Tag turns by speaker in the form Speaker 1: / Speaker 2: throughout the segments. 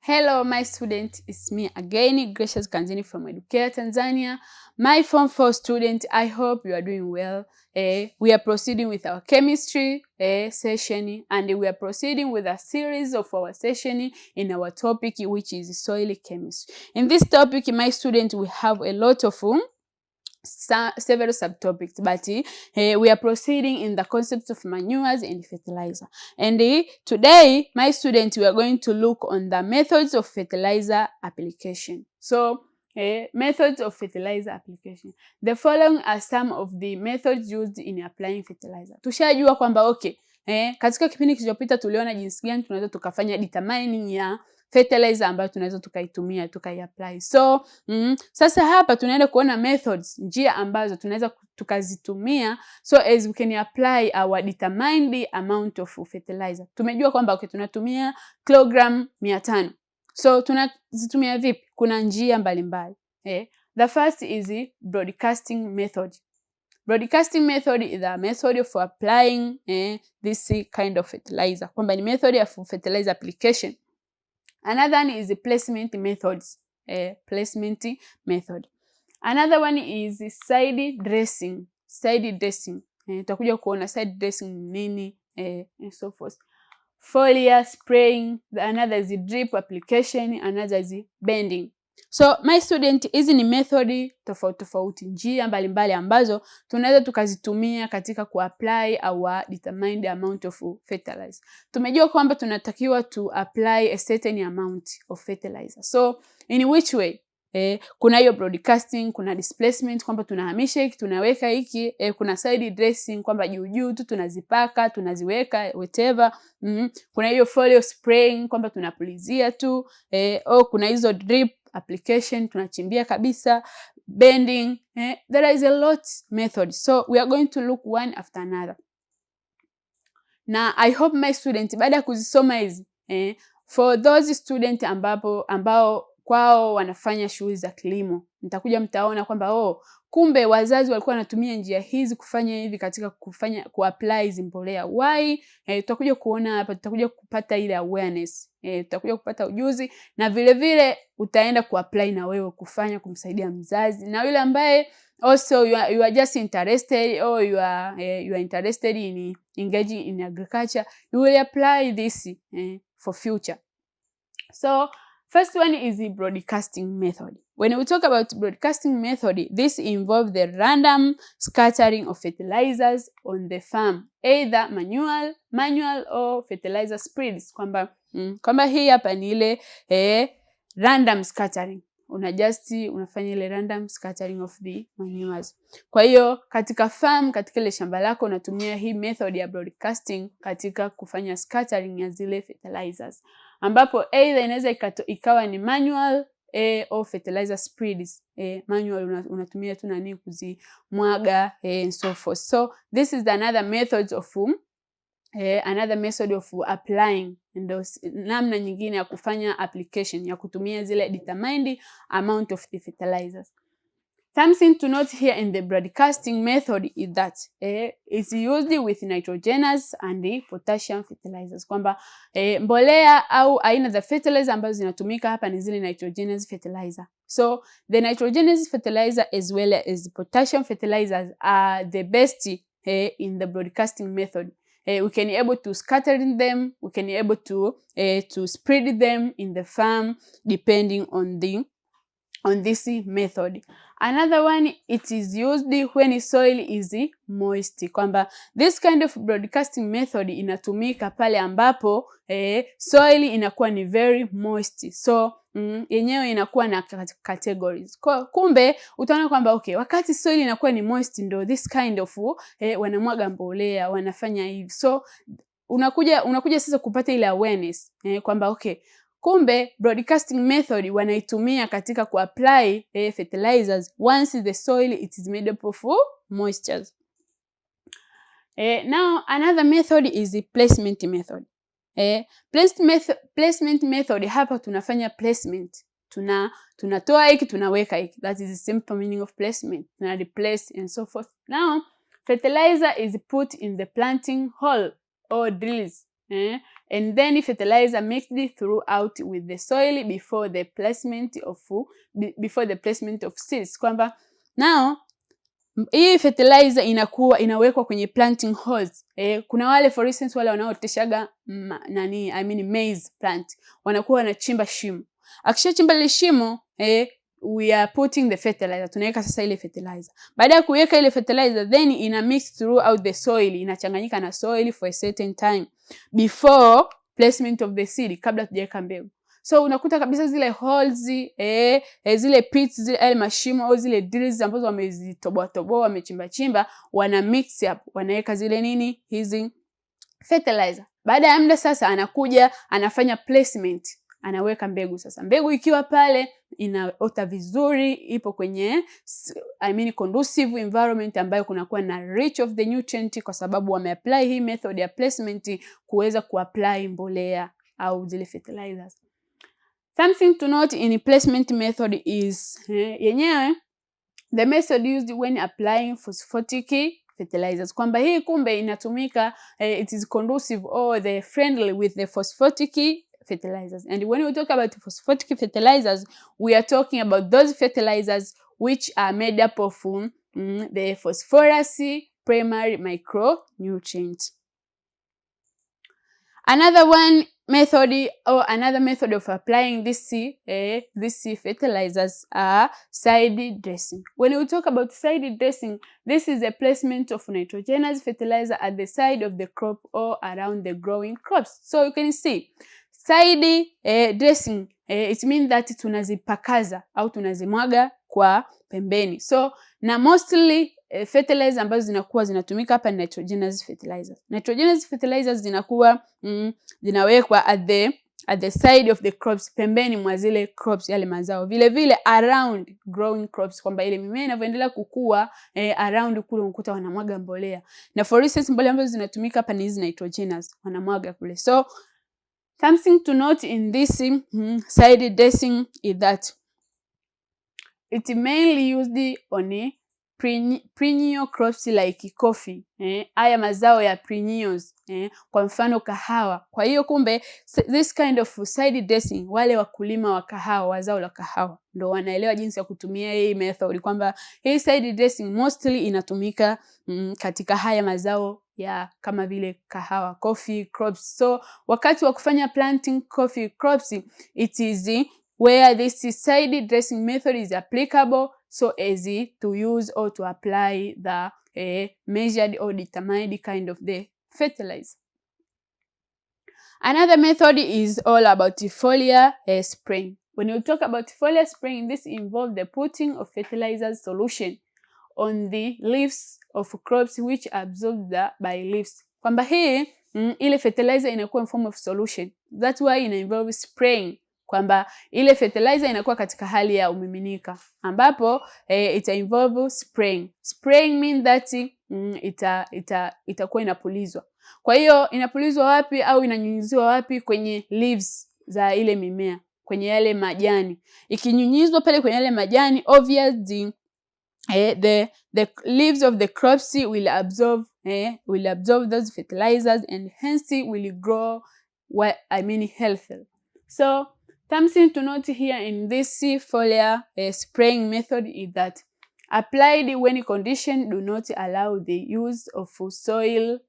Speaker 1: Hello my student, it's me again, Gracious Kanzini from Educare Tanzania. My Form 4 student, I hope you are doing well. We are proceeding with our chemistry session, and we are proceeding with a series of our session in our topic, which is soil chemistry. In this topic, my student, we have a lot of several subtopics, but we are proceeding in the concept of manures and fertilizer. And today, my students, we are going to look on the methods of fertilizer application. So, methods of fertilizer application. The following are some of the methods used in applying fertilizer. Tushajua kwamba okay, katika kipindi kilichopita tuliona jinsi gani tunaweza tukafanya determining ya fertilizer ambayo tunaweza tukaitumia tukaiapply. So sasa hapa tunaenda kuona methods, njia ambazo tunaweza tukazitumia so as we can apply our determined amount of fertilizer. Tumejua kwamba okay, tunatumia kilogram 500. So tunazitumia vipi? Kuna njia mbalimbali. The first is broadcasting method. Broadcasting method is a method of applying this kind of fertilizer. Kwamba ni method of fertilizer application. Another one is the placement methods. Placement method. Another one is side dressing. Side dressing. Tutakuja kuona side dressing nini and so forth. Foliar spraying. Another is drip application. Another is bending. So my student, hizi ni method tofauti, njia mbalimbali ambazo tunaweza tukazitumia katika kuapply our determined amount of fertilizer. Tumejua kwamba tunatakiwa to apply a certain amount of fertilizer. So in which way? Kuna hiyo broadcasting, kuna displacement kwamba tunahamisha hiki, tunaweka hiki, kuna side dressing kwamba juu tu tunazipaka, tunaziweka whatever. Kuna hiyo foliar spraying kwamba tunapulizia tu, kuna hizo drip application tunachimbia kabisa, bending, there is a lot method. So we are going to look one after another. Na I hope my student, baada ya kuzisoma hizi, for those student ambao kwao wanafanya shughuli za kilimo, mtakuja mtaona kwamba kumbe wazazi walikuwa wanatumia njia hizi kufanya hivi katika kuapply hizi mbolea. Why? Tutakuja kuona hapa, tutakuja kupata ile awareness. Tutakuja kupata ujuzi na vile vile utaenda kuapply na wewe kufanya kumsaidia mzazi. Na yule ambaye also you are just interested or you are interested in engaging in agriculture, you will apply this for future. So first one is the broadcasting method. When we talk about broadcasting method, this involves the random scattering of fertilizers on the farm, either manual or fertilizer spreads. Kwamba hii hapa ni ile random scattering. Unafanya ile random scattering of the manures. Kwa hiyo katika farm, katika ile shamba lako unatumia hii method ya broadcasting katika kufanya scattering ya zile fertilizers, ambapo either inaweza ikawa ni manual or fertilizer spreads. Manual unatumia tu nani kuzimwaga and so forth. So this is another method of applying, and namna nyingine ya kufanya application ya kutumia zile determined amount of the fertilizers. Something to note here in the broadcasting method is that it's used with nitrogenous and the potassium fertilizers. Kwamba mbolea au aina za fertilizer ambazo zinatumika hapa ni zile nitrogenous fertilizer. So the nitrogenous fertilizer as well as the potassium fertilizers are the best in the broadcasting method. We can be able to scatter them, we can be able to spread them in the farm depending on this method. Another one, it is used when soil is moist. Kwamba this kind of broadcasting method inatumika pale ambapo soil inakuwa ni very moist. So yenyewe inakuwa na categories. Kumbe utaona kwamba okay, wakati soil inakuwa ni moist ndo this kind of wanamwaga mbolea, wanafanya hivi. So unakuja sasa kupata ile awareness kwamba okay, kumbe broadcasting method wanaitumia katika kuapply fertilizers once the soil it is made up of moisture. Now another method is the placement method. Placement method, hapa tunafanya placement. Tunatoa hiki, tunaweka hiki. That is the simple meaning of placement. Tuna replace and so forth. Now fertilizer is put in the planting hole or drills. and then fertilizer mixed throughout with the soil before the placement of seeds. Kwamba now hii fertilizer inawekwa kwenye planting holes. Kuna wale for instance wale wanaoteshaga maize plant, wanakuwa wanachimba shimo. Akishachimba ile shimo, we are putting the fertilizer. Tunaweka sasa ile fertilizer. Baada ya kuweka ile fertilizer, then ina mix throughout the soil, inachanganyika na soil for a certain time before placement of the seed, kabla tujaweka mbegu. So unakuta kabisa zile holes, zile pits, zile mashimo au zile drills ambazo wamezitoboa wamechimba, wana mix up, wanaweka zile hizi fertilizer. Baada ya muda sasa anakuja anafanya placement, anaweka mbegu. Sasa mbegu ikiwa pale inaota vizuri, ipo kwenye conducive environment ambayo kunakuwa na rich of the nutrient, kwa sababu wameapply hii method ya placement kuweza kuapply mbolea au zile fertilizers. Something to note in placement method is yenyewe the method used when applying phosphatic fertilizers. Kwamba hii kumbe inatumika, it is conducive or the friendly with the phosphatic fertilizers. And when we talk about phosphatic fertilizers, we are talking about those fertilizers which are made up of the phosphorus primary micronutrient. Another method of applying these fertilizers are side dressing. When we talk about side dressing, this is a placement of nitrogenous fertilizer at the side of the crop or around the growing crops. So you can see side dressing, it means that tunazipakaza au tunazimwaga kwa pembeni. So na mostly fertilizers ambazo zinakuwa zinatumika hapa ni nitrogenous fertilizers. Nitrogenous fertilizers zinakuwa zinawekwa at the side of the crops, pembeni mwa zile crops, yale mazao. Vile vile around growing crops, kwamba ile mimea inavyoendelea kukua, around kule ukuta wanamwaga mbolea. Na for instance mbolea ambazo zinatumika hapa ni hizi nitrogenous, wanamwaga kule. So something to note in this side dressing is that it mainly used on perennial crops like coffee, haya mazao ya perennials, kwa mfano kahawa. Kwa hiyo kumbe this kind of side dressing, wale wakulima wa kahawa, wa zao la kahawa, ndo wanaelewa jinsi ya kutumia hii method, kwamba hii side dressing mostly inatumika katika haya mazao ya kama vile kahawa, coffee crops. So wakati wa kufanya planting coffee crops, it is where this side dressing method is applicable, so as to use or to apply the measured or determined kind of the fertilizer. Another method is all about foliar spraying. When you talk about foliar spraying, this involves the putting of fertilizer solution on the leaves of crops which absorbed by leaves. Kwamba hii ile fertilizer inakuwa in form of solution. That's why ina involve spraying. Kwamba ile fertilizer inakuwa katika hali ya umiminika, ambapo ita involve spraying. Spraying mean that itakuwa inapulizwa. Kwa hiyo inapulizwa wapi au inanyunyiziwa wapi? Kwenye leaves za ile mimea, kwenye yale majani. Ikinyunyizwa pale kwenye yale majani, obviously the leaves of the crops will absorb those fertilizers, and hence will grow healthy. So something to note here in this foliar spraying method is that applied when conditions do not allow the use of soil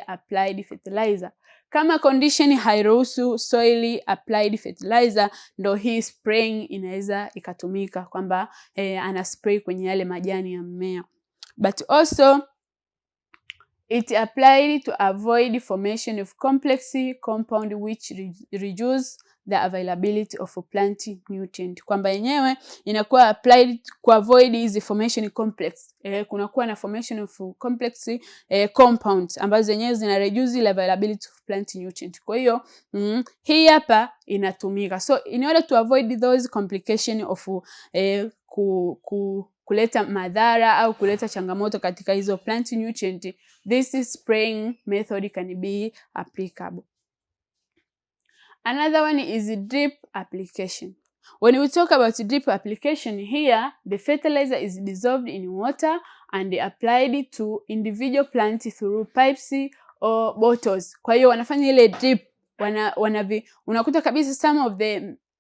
Speaker 1: applied fertilizer. Kama condition hairuhusu soil applied fertilizer, ndo hii spraying inaweza ikatumika, kwamba ana spray kwenye yale majani ya mmea. But also it applied to avoid formation of complex compound which reduce the availability of plant nutrient. Kwamba yenyewe inakuwa applied ku avoid hizi formation complex. Kunakuwa na formation of complex compounds ambazo zenyewe zina reduce the availability of plant nutrient. Kwa hiyo hii hapa inatumika. So in order to avoid those complication of kuleta madhara au kuleta changamoto katika hizo plant nutrient, this spraying method can be applicable. Another one is drip application. When we talk about drip application, here the fertilizer is dissolved in water and applied to individual plants through pipes or bottles. Kwa hiyo wanafanya ile drip, unakuta kabisa some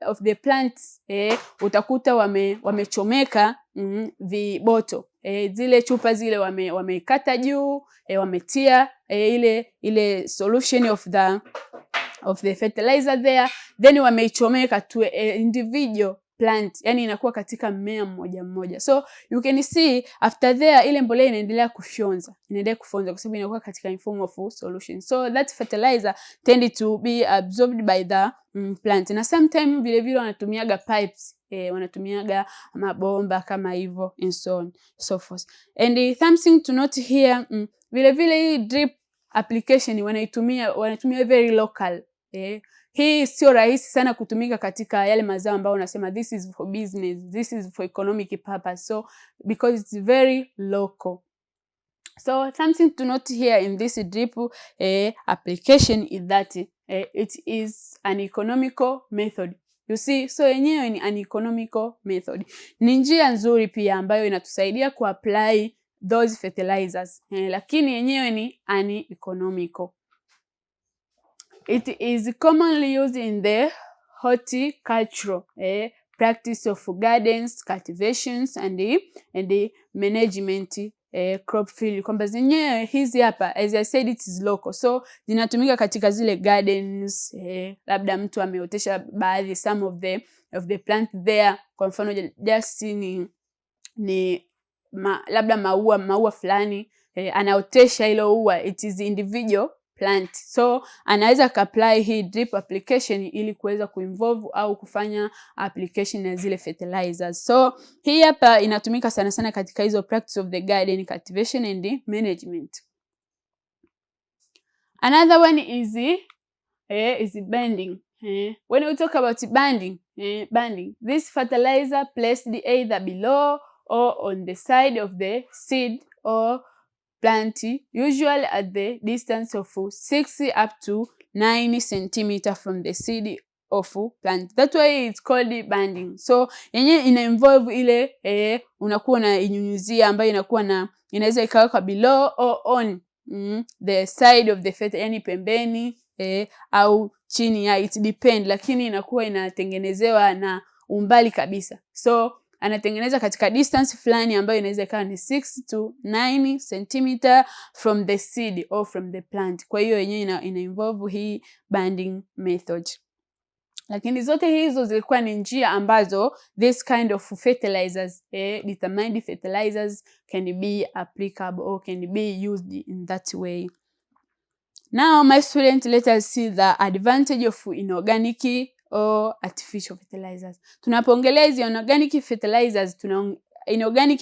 Speaker 1: of the plants utakuta wamechomeka viboto zile chupa zile wamekata juu wametia ile solution of the fertilizer there, then wameichomeka to individual plant, yani inakuwa katika mmea mmoja mmoja. So you can see after there ile mbolea inaendelea kufyonza kwa sababu inakuwa katika in form of solution. So that fertilizer tend to be absorbed by the plant. Na sometimes vile vile wanatumiaga pipes, wanatumiaga mabomba kama hivyo and so on so forth. And something to note here, vile vile hii drip application wanatumia very local. Hii sio rahisi sana kutumika katika yale mazao ambayo unasema this is for business, this is for economic purpose, so because it's very local. So something to note here in this drip application is that it is an economical method. You see, so yenyewe ni an economical method. Ni njia nzuri pia ambayo inatusaidia kuapply those fertilizers, lakini yenyewe ni an economical. It is commonly used in the horticultural practice of gardens, cultivations and the management crop field. Kwamba zenyewe hizi hapa, as I said, it is local, so zinatumika katika zile gardens, labda mtu ameotesha baadhi some of the plant there. Kwa mfano just ni labda maua fulani, anaotesha hilo ua, it is individual plant, so anaweza apply hii drip application ili kuweza kuinvolve au kufanya application ya zile fertilizers. So hii hapa inatumika sana sana katika hizo practice of the garden, cultivation and the management. Another one is banding. When we talk about banding, this fertilizer placed either below or on the side of the seed or plant, usually at the distance of 6 up to 9 cm from the seed of plant. That way it's called banding. So yenyewe ina involve ile unakuwa na inyunyuzia ambayo inaweza ikaweka below or on the side of the fertilizer, yani pembeni au chini ya, it depend, lakini inakuwa inatengenezewa na umbali kabisa. So anatengeneza katika distance fulani ambayo inaweza ikawa ni 6 to 9 cm from the seed or from the plant. Kwa hiyo yenyewe ina involve hii banding method. Lakini zote hizo zilikuwa ni njia ambazo this kind of fertilizers, determined fertilizers can be applicable or can be used in that way. Now my students, let us see the advantage of inorganic or artificial fertilizers. Tunapoongelea hizi inorganic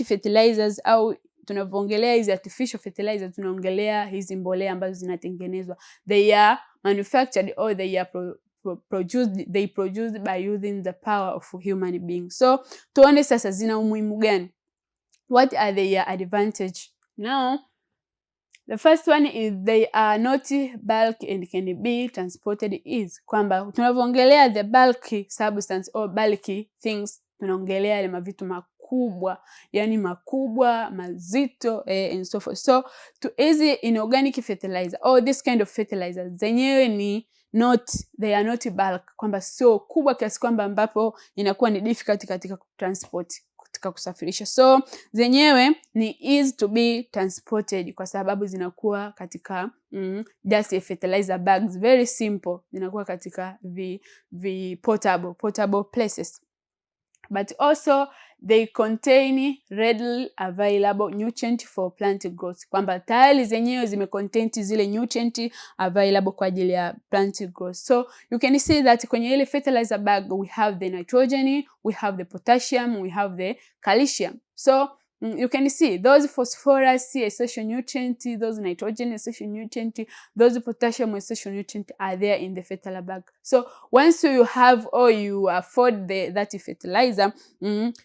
Speaker 1: fertilizers au tunapoongelea hizi artificial fertilizers, tunaongelea hizi mbolea ambazo zinatengenezwa. They are manufactured or they are produced by using the power of human beings. So tuone sasa zina umuhimu gani. What are their advantage? Now the first one is they are not bulk and can be transported easy. Kwamba tunapoongelea the bulky substance or bulky things, tunaongelea ile mavitu makubwa, yani makubwa, mazito and so forth. So to easy inorganic fertilizer or this kind of fertilizer, zenyewe they are not bulk, kwamba sio kubwa kiasi kwamba ambapo inakuwa ni difficult katika transport, katika kusafirisha. So zenyewe ni easy to be transported kwa sababu zinakuwa katika just a fertilizer bags, very simple, zinakuwa katika portable places. But also they contain readily available nutrient for plant growth. Kwamba tayari zenyewe zimecontain zile nutrient available kwa ajili ya plant growth. So you can see that kwenye ile fertilizer bag we have the nitrogen, we have the potassium, we have the calcium. So you can see those phosphorus essential nutrient, those nitrogen essential nutrient, those potassium essential nutrient are there in the fertilizer bag. So once you have or you afford that fertilizer,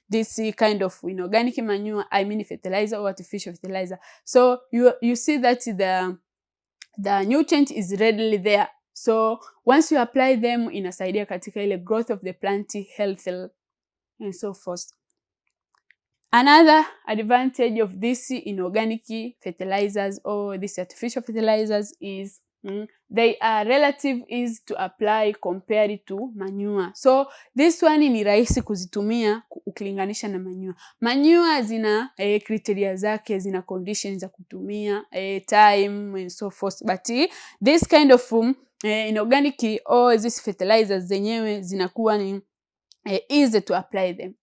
Speaker 1: this kind of inorganic manure, fertilizer or artificial fertilizer, so you see that the nutrient is readily there. So once you apply them, inasaidia katika ile growth of the plant, health and so forth. Another advantage of this inorganic fertilizers or these artificial fertilizers is they are relative easy to apply compared to manure. So this one ni rahisi kuzitumia ukilinganisha na manure. Manure zina criteria zake, zina conditions za kutumia, time and so forth. But this kind of inorganic or these fertilizers zenyewe zinakuwa ni easy to apply them.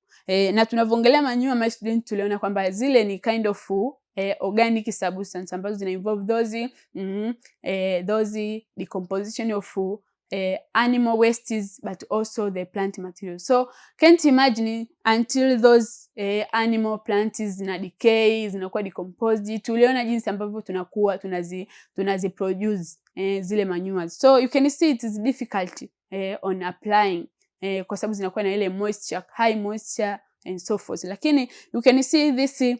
Speaker 1: Na tunavyoongelea manure, my student, tuliona kwamba zile ni kind of organic substance ambazo zina involve those decomposition of animal wastes but also the plant material. So can't imagine until those animal plants zina decay, zinakuwa decomposed. Tuliona jinsi ambavyo tunakuwa tunazi produce zile manures. So you can see it is difficult on applying kwa sababu zinakuwa na ile moisture, high moisture and so forth. Lakini you can see this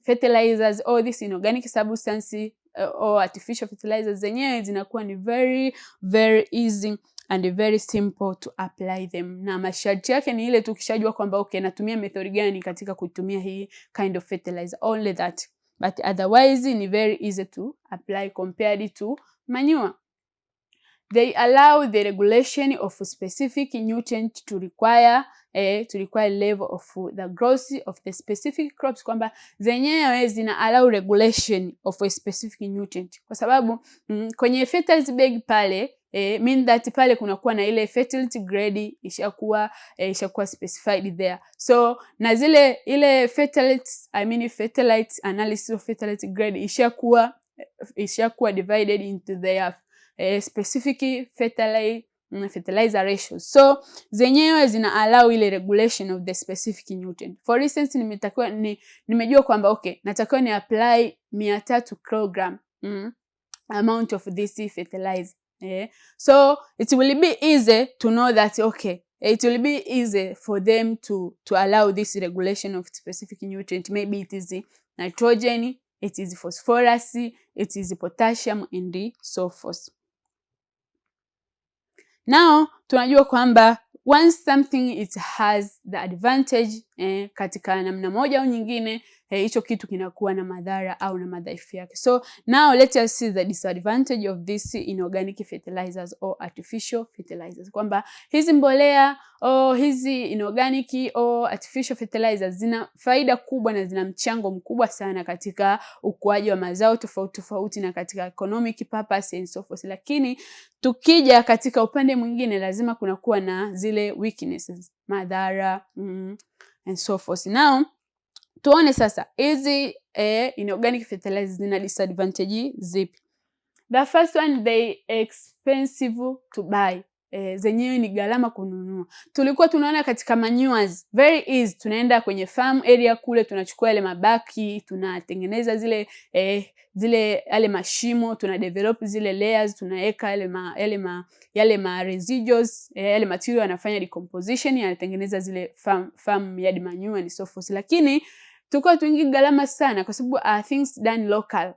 Speaker 1: fertilizers or this inorganic substance or artificial fertilizers zenyewe zinakuwa ni very very easy and very simple to apply them. Na masharti yake ni ile tukishajua kwamba okay, natumia method gani katika kutumia hii kind of fertilizer, only that. But otherwise ni very easy to apply compared to manure. They allow the regulation of specific nutrient to require level of the growth of the specific crops, kwamba zenyewe zina allow regulation of a specific nutrient, kwa sababu kwenye fertilizer bag pale mean that pale kunakuwa na ile fertility grade ishakuwa specified there. So na ile fertility analysis of fertility grade ishakuwa divided into their specific fertilizer ratios. So zenyewe zina allow ile regulation of the specific nutrient. For instance, nimejua kwamba okay, natakiwa ni apply 300 kg amount of this fertilizer. So it will be easy to know that okay, it will be easy for them to allow this regulation of specific nutrient. Maybe it is nitrogen, it is phosphorus, it is potassium and so forth. Now tunajua kwamba once something it has the advantage katika namna moja au nyingine, hicho kitu kinakuwa na madhara au na madhaifu yake. So now let us see the disadvantage of this inorganic fertilizers or artificial fertilizers. Kwamba hizi mbolea hizi inorganic or artificial fertilizers zina faida kubwa na zina mchango mkubwa sana katika ukuaji wa mazao tofauti tofauti na katika economic purpose and so forth. Lakini tukija katika upande mwingine lazima kunakuwa na zile weaknesses, madhara and so forth. Now tuone sasa hizi inorganic fertilizers zina disadvantage zipi. The first one, they expensive to buy. Zenyewe ni gharama kununua. Tulikuwa tunaona katika manures very easy, tunaenda kwenye farm area kule, tunachukua ile mabaki, tunatengeneza zile yale mashimo, tuna develop zile layers, tunaweka yale ma residuals, yale material yanafanya decomposition, yanatengeneza zile farm yard manure and so forth. Lakini tulikuwa tuingi gharama sana kwa sababu things done local.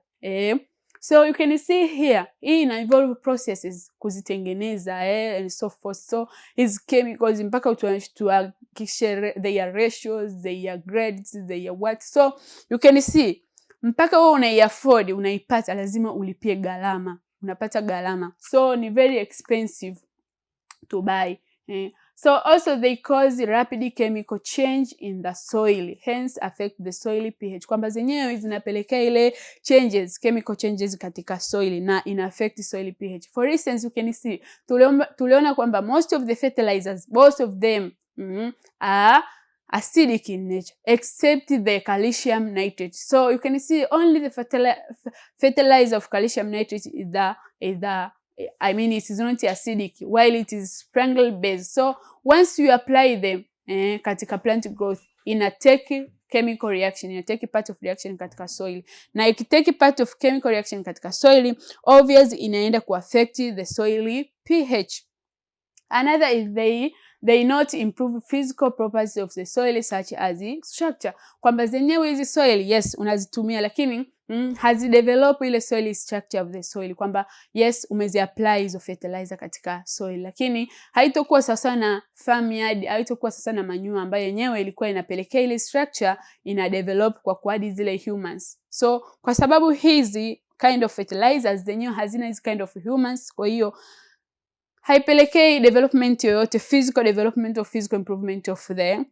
Speaker 1: So you can see here, hii ina involve processes kuzitengeneza and so forth. So these chemicals mpaka tuhakikishe their ratios, their grades, their what. So you can see mpaka wewe unaiafford, unaipata, lazima ulipie gharama, unapata gharama. So ni very expensive to buy. So also they cause rapid chemical change in the soil, hence affect the soil pH. Kwamba zenyewe zinapelekea ile chemical changes katika soil na ina affect soil pH. For instance, you can see tuliona kwamba most of the fertilizers, most of them are acidic in nature except the calcium nitrate. So you can see only the fertilizer of calcium nitrate it is not acidic while it is sprinkle based. So once you apply them katika plant growth, ina take chemical reaction, ina take part of reaction katika soil. Na ikitake part of chemical reaction katika soil, obviously inaenda kuaffect the soil pH. Another is they not improve physical properties of the soil such as structure. Kwamba zenyewe hizi soil yes unazitumia, lakini hazidevelop ile soil structure of the soil, kwamba yes umeziapply hizo fertilizer katika soil, lakini haitokuwa sasa na farm yard, haitokuwa sasa na manure ambayo yenyewe ilikuwa inapelekea ile structure ina develop kwa kuadi zile humans. So kwa sababu hizi kind of fertilizers zenyewe hazina hizi kind of humans, kwa hiyo haipelekei development yoyote, physical development or physical improvement of the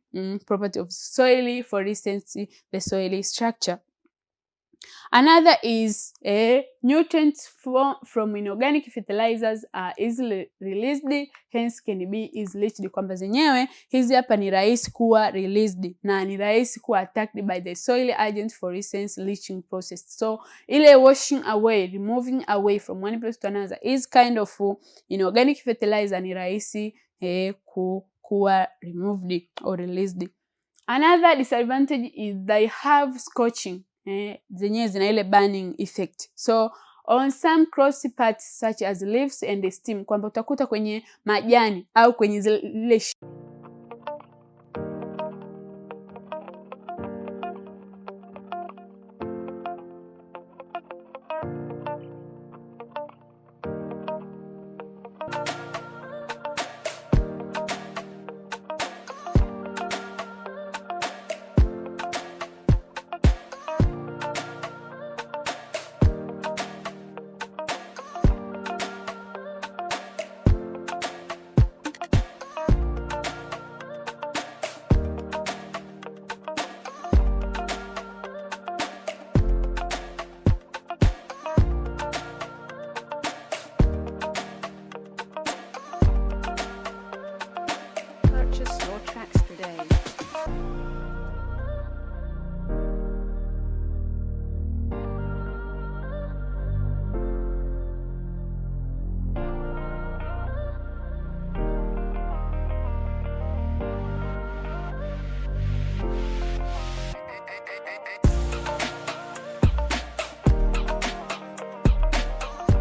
Speaker 1: property of soil, for instance the soil structure. Another is nutrients from inorganic fertilizers are easily released, hence can be easily leached, kwamba zenyewe hizi hapa ni rahisi kuwa released na ni rahisi kuwa attacked by the soil agent, for instance leaching process. So ile washing away, removing away from one place to another is kind of inorganic fertilizer, ni rahisi kuwa removed or released. Another disadvantage is they have scorching, zenyewe zina ile burning effect. So on some cross parts such as leaves and stem, kwamba utakuta kwenye majani au kwenye zile